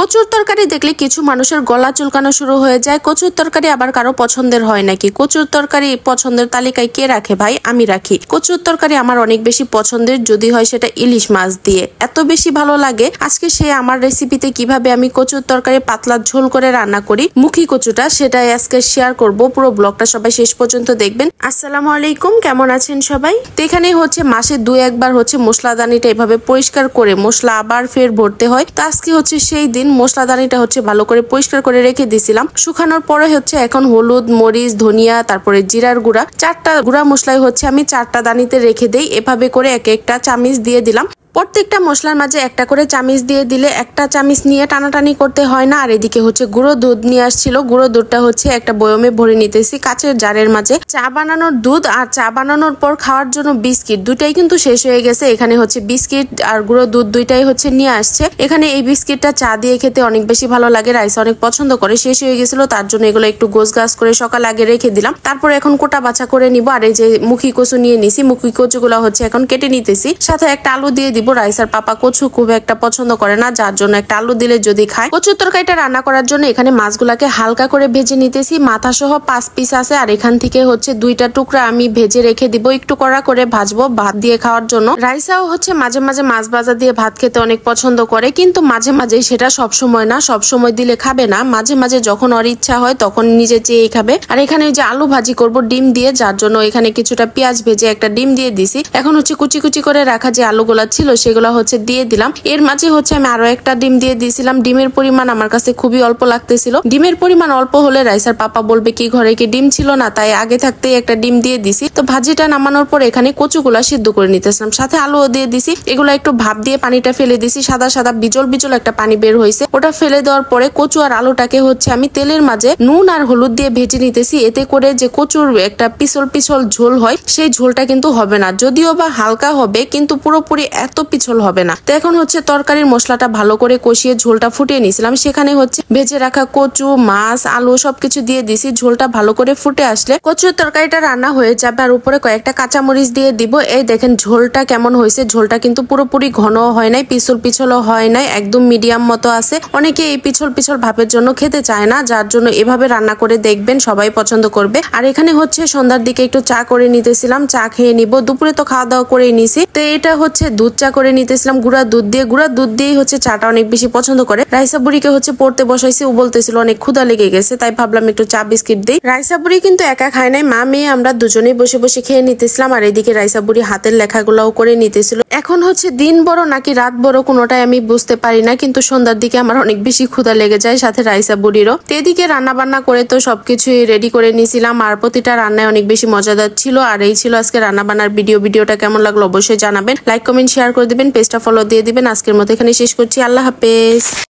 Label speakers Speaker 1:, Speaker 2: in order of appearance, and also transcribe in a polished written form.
Speaker 1: কচুর তরকারি দেখলে কিছু মানুষের গলা চুলকানো শুরু হয়ে যায়। কচুর তরকারি আবার কারো পছন্দের হয় নাকি? কচুর তরকারি পছন্দের তালিকায় কে রাখে ভাই? আমি রাখি। কচুর তরকারি আমার অনেক বেশি পছন্দের, যদি হয় সেটা ইলিশ মাছ দিয়ে। এত বেশি ভালো লাগে। আজকে সে আমার রেসিপিতে কিভাবে আমি কচুর তরকারি পাতলা ঝোল করে রান্না করি, মুখী কচুটা, সেটাই আজকে শেয়ার করব। পুরো ব্লগটা সবাই শেষ পর্যন্ত দেখবেন। আসসালামু আলাইকুম, কেমন আছেন সবাই? তো এখানে হচ্ছে মাসে 2-1 বার হচ্ছে মশলাদানিটা এভাবে পরিষ্কার করে মশলা আবার ফের ভরতে হয়। তো আজকে হচ্ছে সেই দিন মশলাদানিটা হচ্ছে ভালো করে পরিষ্কার করে রেখে দিছিলাম। শুকানোর পরে হচ্ছে এখন হলুদ, মরিচ, ধনিয়া, তারপরে জিরার গুঁড়া, 4টা গুঁড়া মশলাই হচ্ছে আমি 4টা দানিতে রেখে দেই। এভাবে করে এক একটা চামিচ দিয়ে দিলাম। প্রত্যেকটা মশলার মাঝে একটা করে চামিচ দিয়ে দিলে একটা চামিচ নিয়ে টানাটানি করতে হয় না। আর এদিকে হচ্ছে গুঁড়ো দুধ নিয়ে আসছিল। গুঁড়ো দুধটা হচ্ছে একটা বয়মে ভরে নিতেছি কাচের জারের মাঝে। চা বানানোর দুধ আর চা বানানোর পর খাওয়ার জন্য বিস্কিট, দুটাই কিন্তু শেষ হয়ে গেছে। এখানে হচ্ছে বিস্কিট আর গুঁড়ো দুধ দুইটাই হচ্ছে নিয়ে আসছে। এখানে এই বিস্কিটটা চা দিয়ে খেতে অনেক বেশি ভালো লাগে, রাইসা অনেক পছন্দ করে। শেষ হয়ে গেছিল, তার জন্য এগুলো একটু গোছগাছ করে সকাল আগে রেখে দিলাম। তারপর এখন কোটা বাছা করে নিব। আর এই যে মুখী কচু নিয়ে নিছি, মুখী কচুগুলো হচ্ছে এখন কেটে নিতেছি। সাথে একটা আলু দিয়ে দিব। রাইসার পাপা কচু খুব একটা পছন্দ করে না, যার জন্য একটা আলু দিলে যদি খায়। কচুর তরকারিটা রান্না করার জন্য এখানে মাছগুলাকে হালকা করে ভেজে নিতেছি। মাথা সহ 5 পিস আছে, আর এখান থেকে হচ্ছে 2টা টুকরা আমি ভেজে রেখে দিব। একটু কড়া করে ভাজবো ভাত দিয়ে খাওয়ার জন্য। রাইসাও হচ্ছে মাঝে মাঝে মাছ ভাজা দিয়ে ভাত খেতে অনেক পছন্দ করে, কিন্তু মাঝে মাঝে সেটা সবসময় না, সবসময় দিলে খাবে না। মাঝে মাঝে যখন ওর ইচ্ছা হয় তখন নিজে চেয়েই খাবে। আর এখানে যে আলু ভাজি করব ডিম দিয়ে, যার জন্য এখানে কিছুটা পেঁয়াজ ভেজে একটা ডিম দিয়ে দিছি। এখন হচ্ছে কুচি কুচি করে রাখা যে আলুগুলা ছিল সেগুলো হচ্ছে দিয়ে দিলাম। এর মাঝে হচ্ছে আমি আরো একটা ডিম দিয়ে দিয়েছিলাম। ডিমের পরিমাণ আমার কাছে খুবই অল্প লাগতেছিল। ডিমের পরিমাণ অল্প হলে রাইসার পাপা বলবে কি ঘরে কি ডিম ছিল না, তাই আগে থাকতেই একটা ডিম দিয়ে দিছি। তো ভাজিটা নামানোর পর এখানে কচুগুলা সিদ্ধ করে নিতেছিলাম, সাথে আলুও দিয়ে দিছি। এগুলা একটু ভাপ দিয়ে পানিটা ফেলে দিছি। সাদা সাদা বিজল বিজল একটা পানি বের হয়েছে, ওটা ফেলে দেওয়ার পরে কচু আর আলুটাকে হচ্ছে আমি তেলের মাঝে নুন আর হলুদ দিয়ে ভেজে নিতেছি। এতে করে যে কচুর একটা পিছল পিছল ঝোল হয়, সেই ঝোলটা কিন্তু হবে না। যদিও বা হালকা হবে, কিন্তু পুরোপুরি এত পিছল হবে না। তো এখন হচ্ছে তরকারির মশলাটা ভালো করে কষিয়ে ঝোলটা ফুটিয়ে নিয়েছিলাম। সেখানে হচ্ছে ভেজে রাখা কচু, মাছ, আলু সবকিছু দিয়ে দিছি। ঝোলটা ভালো করে ফুটে আসলে কচুর তরকারিটা রান্না হয়ে যাবে। আর উপরে কয়েকটা কাঁচামরিচ দিয়ে দিব। এই দেখেন ঝোলটা কেমন হয়েছে। ঝোলটা কিন্তু পুরোপুরি ঘন হয় নাই, পিছল পিছলও হয় নাই, একদম মিডিয়াম মতো আছে। অনেকে এই পিছল পিছল ভাবের জন্য খেতে চায় না, যার জন্য এভাবে রান্না করে দেখবেন, সবাই পছন্দ করবে। আর এখানে হচ্ছে সন্ধ্যার দিকে একটু চা করে নিতেছিলাম, চা খেয়ে নিব। দুপুরে তো খাওয়া দাওয়া করে নিছি। তো এটা হচ্ছে দুধ চা করে নিতেছিলাম গুঁড়া দুধ দিয়ে। গুঁড়া দুধ দিয়েই হচ্ছে চাটা অনেক বেশি পছন্দ করে। রাইসা বুড়িকে হচ্ছে পড়তে বসাইছি, ও বলতেছিল অনেক ক্ষুধা লেগে গেছে, তাই ভাবলাম একটু চা বিস্কিট দিই। রাইসা বুড়ি কিন্তু একা খায় নাই, মা মেয়ে আমরা দুজনেই বসে বসে খেয়ে নিতেছিলাম। আর এদিকে রাইসা বুড়ি হাতের লেখাগুলাও করে নিতেছিল। এখন হচ্ছে দিন বড় নাকি রাত বড় কোনোটাই আমি বুঝতে পারি না, কিন্তু সন্ধ্যার দিকে আমার অনেক বেশি ক্ষুধা লেগে যায়, সাথে রাইসা বুড়িরও। তো এদিকে রান্না বান্না করে তো সবকিছুই রেডি করে নিয়েছিলাম, আর প্রতিটা রান্নায় অনেক বেশি মজাদার ছিল। আর এই ছিল আজকে রান্না বান্নার ভিডিওটা কেমন লাগলো অবশ্যই জানাবেন। লাইক কমেন্ট শেয়ার করে দিবেন, পেজটা ফলো দিয়ে দিবেন। আজকের মতো এখানে শেষ করছি। আল্লাহ হাফেজ।